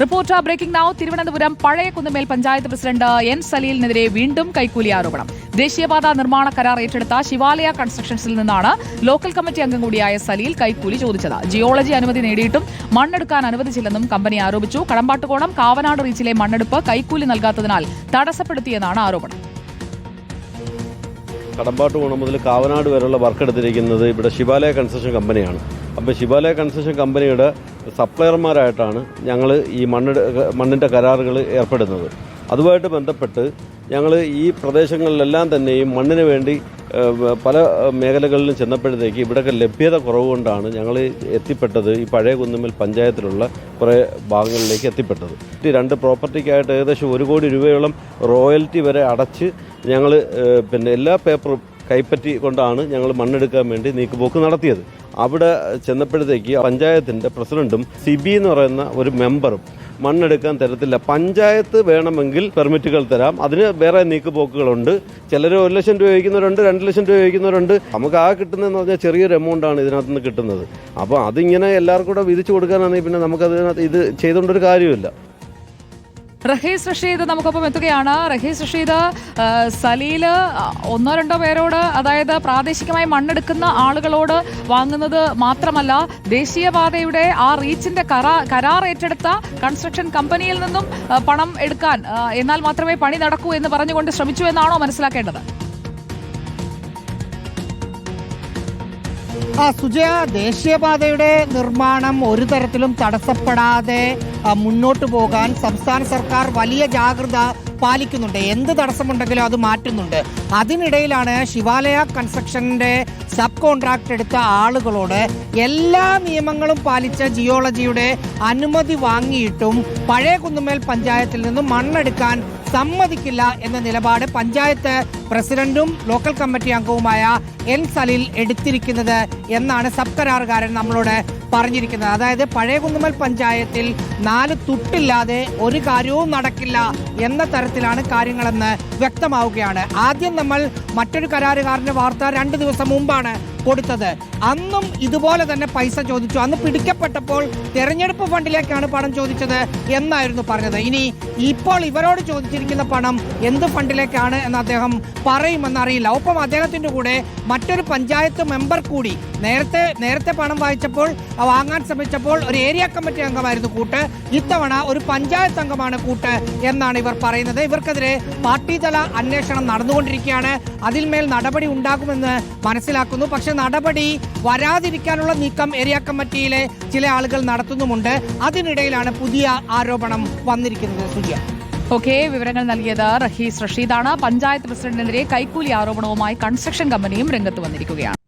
Reporter breaking now. Thiruvananthapuram പഴയ Kunnummel panchayat president N സലീലിനെതിരെ വീണ്ടും കൈക്കൂലി ആരോപണം. ദേശീയപാത നിർമ്മാണ കരാർ ഏറ്റെടുത്ത ശിവാലയ കൺസ്ട്രക്ഷൻസിൽ നിന്നാണ് ലോക്കൽ കമ്മിറ്റി അംഗം കൂടിയായ സലീൽ കൈക്കൂലി ചോദിച്ചത്. ജിയോളജി അനുമതി നേടിയിട്ടും മണ്ണെടുക്കാൻ അനുവദിച്ചില്ലെന്നും കമ്പനി ആരോപിച്ചു. കടമ്പാട്ടുകോണം കാവനാട് റീച്ചിലെ മണ്ണെടുപ്പ് കൈക്കൂലി നൽകാത്തതിനാൽ തടസ്സപ്പെടുത്തിയെന്നാണ് ആരോപണം. കടമ്പാട്ടുകോണം മുതൽ കാവനാട് വരെയുള്ള വർക്ക് എടുത്തിരിക്കുന്നത് ഇവിടെ ശിവാലയ കൺസ്ട്രക്ഷൻ കമ്പനിയാണ്. അപ്പോൾ ശിവാലയ കൺസ്ട്രക്ഷൻ കമ്പനിയുടെ സപ്ലയർമാരായിട്ടാണ് ഞങ്ങൾ ഈ മണ്ണിൻ്റെ കരാറുകൾ ഏർപ്പെടുന്നത്. അതുമായിട്ട് ബന്ധപ്പെട്ട് ഞങ്ങൾ ഈ പ്രദേശങ്ങളിലെല്ലാം തന്നെയും മണ്ണിന് വേണ്ടി പല മേഖലകളിലും ചെന്നപ്പോഴത്തേക്ക് ഇവിടെയൊക്കെ ലഭ്യത കുറവുകൊണ്ടാണ് ഞങ്ങൾ എത്തിപ്പെട്ടത് ഈ പഴയ കുന്നുമേൽ പഞ്ചായത്തിലുള്ള കുറേ ഭാഗങ്ങളിലേക്ക് എത്തിപ്പെട്ടത്. ഈ രണ്ട് പ്രോപ്പർട്ടിക്കായിട്ട് ഏകദേശം 1 കോടി രൂപയോളം റോയൽറ്റി വരെ അടച്ച് ഞങ്ങൾ എല്ലാ പേപ്പറും കൈപ്പറ്റി കൊണ്ടാണ് ഞങ്ങൾ മണ്ണെടുക്കാൻ വേണ്ടി നീക്കുപോക്ക് നടത്തിയത്. അവിടെ ചെന്നപ്പോഴത്തേക്ക് പഞ്ചായത്തിൻ്റെ പ്രസിഡന്റും സിബി എന്ന് പറയുന്ന ഒരു മെമ്പറും മണ്ണെടുക്കാൻ തരത്തില്ല. പഞ്ചായത്ത് വേണമെങ്കിൽ പെർമിറ്റുകൾ തരാം, അതിന് വേറെ നീക്കുപോക്കുകളുണ്ട്. ചിലർ 1 ലക്ഷം രൂപ ചോദിക്കുന്നവരുണ്ട്, 2 ലക്ഷം രൂപ ചോദിക്കുന്നവരുണ്ട്. നമുക്ക് കിട്ടുന്നതെന്ന് പറഞ്ഞാൽ ചെറിയൊരു എമൗണ്ടാണ് ഇതിനകത്ത് നിന്ന് കിട്ടുന്നത്. അപ്പോൾ അതിങ്ങനെ എല്ലാവർക്കും കൂടെ വിധിച്ചു കൊടുക്കാനാണെങ്കിൽ പിന്നെ നമുക്കതിനകത്ത് ഇത് ചെയ്തുകൊണ്ടൊരു കാര്യമില്ല. റഹീസ് റഷീദ് നമുക്കൊപ്പം എത്തുകയാണ്. റഹീസ് റഷീദ്, സലീൽ 1-2 പേരോട്, അതായത് പ്രാദേശികമായി മണ്ണെടുക്കുന്ന ആളുകളോട് വാങ്ങുന്നത് മാത്രമല്ല, ദേശീയപാതയുടെ ആ റീച്ചിന്റെ കരാർ ഏറ്റെടുത്ത കൺസ്ട്രക്ഷൻ കമ്പനിയിൽ നിന്നും പണം എടുക്കാൻ, എന്നാൽ മാത്രമേ പണി നടക്കൂ എന്ന് പറഞ്ഞുകൊണ്ട് ശ്രമിച്ചു എന്നാണോ മനസ്സിലാക്കേണ്ടത്? സുജയ, ദേശീയപാതയുടെ നിർമ്മാണം ഒരു തരത്തിലും തടസ്സപ്പെടാതെ മുന്നോട്ട് പോകാൻ സംസ്ഥാന സർക്കാർ വലിയ ജാഗ്രത പാലിക്കുന്നുണ്ട്. എന്ത് തടസ്സമുണ്ടെങ്കിലും അത് മാറ്റുന്നുണ്ട്. അതിനിടയിലാണ് ശിവാലയ കൺസ്ട്രക്ഷന്റെ സബ് കോൺട്രാക്ട് എടുത്ത ആളുകളോട് എല്ലാ നിയമങ്ങളും പാലിച്ച ജിയോളജിയുടെ അനുമതി വാങ്ങിയിട്ടും പഴയ കുന്നുമേൽ പഞ്ചായത്തിൽ നിന്നും മണ്ണെടുക്കാൻ സമ്മതിക്കില്ല എന്ന നിലപാട് പഞ്ചായത്ത് പ്രസിഡന്റും ലോക്കൽ കമ്മിറ്റി അംഗവുമായ എൻ സലീൽ എടുത്തിരിക്കുന്നത് എന്നാണ് സബ് കരാറുകാരൻ നമ്മളോട് പറഞ്ഞിരിക്കുന്നത്. അതായത് പഴയ കുന്നുമേൽ പഞ്ചായത്തിൽ 4 തുട്ടില്ലാതെ ഒരു കാര്യവും നടക്കില്ല എന്ന തരത്തിലാണ് കാര്യങ്ങളെന്ന് വ്യക്തമാവുകയാണ്. ആദ്യം നമ്മൾ മറ്റൊരു കരാറുകാരന്റെ വാർത്ത 2 ദിവസം മുമ്പാണ് കൊടുത്തത്. അന്നും ഇതുപോലെ തന്നെ പൈസ ചോദിച്ചു. അന്ന് പിടിക്കപ്പെട്ടപ്പോൾ തെരഞ്ഞെടുപ്പ് ഫണ്ടിലേക്കാണ് പണം ചോദിച്ചത് എന്നായിരുന്നു പറഞ്ഞത്. ഇനി ഇപ്പോൾ ഇവരോട് ചോദിച്ചിരിക്കുന്ന പണം എന്ത് ഫണ്ടിലേക്കാണ് എന്ന് അദ്ദേഹം പറയുമെന്നറിയില്ല. ഒപ്പം അദ്ദേഹത്തിന്റെ കൂടെ മറ്റൊരു പഞ്ചായത്ത് മെമ്പർ കൂടി നേരത്തെ പണം വാങ്ങാൻ ശ്രമിച്ചപ്പോൾ ഒരു ഏരിയ കമ്മിറ്റി അംഗമായിരുന്നു കൂട്ട്. ഇത്തവണ ഒരു പഞ്ചായത്ത് അംഗമാണ് കൂട്ട് എന്നാണ് ഇവർ പറയുന്നത്. ഇവർക്കെതിരെ പാർട്ടിതല അന്വേഷണം നടന്നുകൊണ്ടിരിക്കുകയാണ്. അതിന്മേൽ നടപടി ഉണ്ടാകുമെന്ന് മനസ്സിലാക്കുന്നു. പക്ഷെ നടപടി വരാതിരിക്കാനുള്ള നീക്കം ഏരിയ കമ്മിറ്റിയിലെ ചില ആളുകൾ നടത്തുന്നുമുണ്ട്. അതിനിടയിലാണ് പുതിയ ആരോപണം വന്നിരിക്കുന്നത്. സുജിയ, വിവരങ്ങൾ നൽകിയത് റഹീസ് റഷീദാണ്. പഞ്ചായത്ത് പ്രസിഡന്റിനെതിരെ കൈക്കൂലി ആരോപണവുമായി കൺസ്ട്രക്ഷൻ കമ്പനിയും രംഗത്ത് വന്നിരിക്കുകയാണ്.